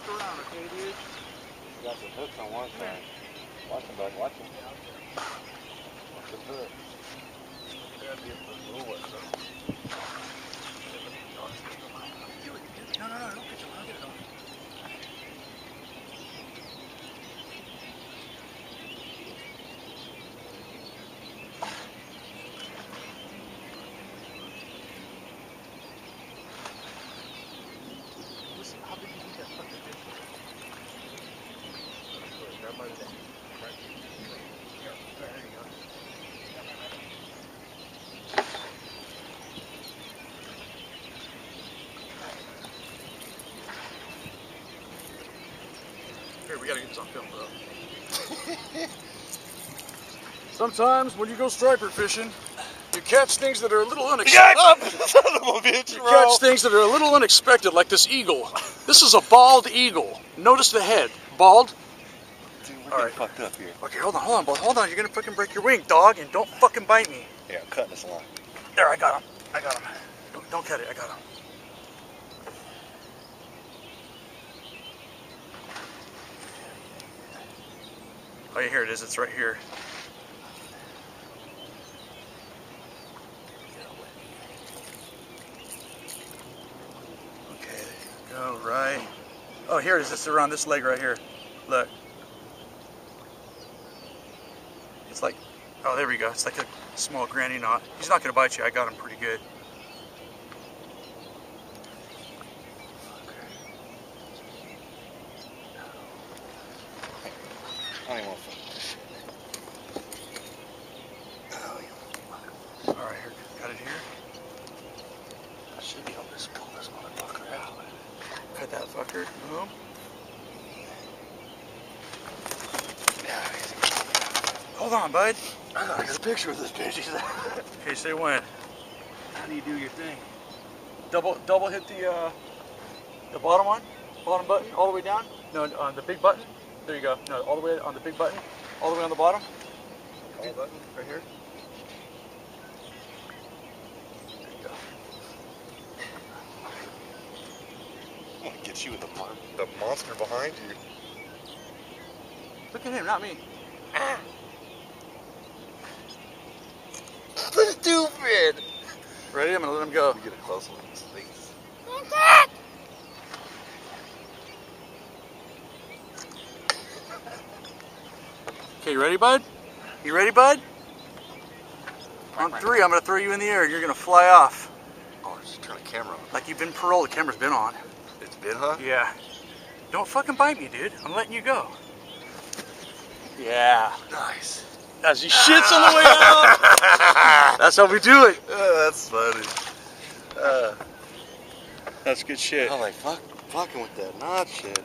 around, okay, dude? Got the hooks on one side. Watch him, bud. Watch him. Watch the hook. Gotta be a little wet, though. No, don't get it. I'll get it on. Listen, how big do you think that fucking fish is? Grab my neck. Right Here, there you go. Here, we gotta get this on film, bro. Sometimes when you go striper fishing, you catch things that are a little unexpected. Son of a bitch, You bro. catch things that are a little unexpected, like this eagle. This is a bald eagle. Notice the head. Bald. Dude, we're getting fucked up here. Okay, hold on, bud. Hold on. You're gonna fucking break your wing, dog, and don't fucking bite me. Yeah, I'm cutting this line. There, I got him. Don't cut it. I got him. Oh, yeah, here it is. It's right here. Okay, go right. Oh, here it is. It's around this leg right here. Look. It's like, oh, there we go. It's like a small granny knot. He's not going to bite you. I got him pretty good. I don't even want to fuck this shit. Alright, here. Got it here. I should be able to pull this motherfucker out. Cut that fucker. Boom. Hold on, bud. I gotta get a picture of this bitch. Okay, say when. How do you do your thing? Double hit the bottom one, bottom button, all the way down. No, on the big button. There you go. No, all the way on the big button, all the way on the bottom. Big button? Right here. There you go. I'm gonna get you with the monster behind you. Look at him, not me. Stupid! Ready? I'm gonna let him go. Let me get a close look at his face. Okay, you ready, bud? You ready, bud? On 3, I'm gonna throw you in the air. You're gonna fly off. Oh, just turn the camera on. Like you've been paroled. The camera's been on. It's been, huh? Yeah. Don't fucking bite me, dude. I'm letting you go. Yeah. Nice. As he shits on the way out. That's how we do it. That's funny. That's good shit. I'm like, fucking with that knot shit.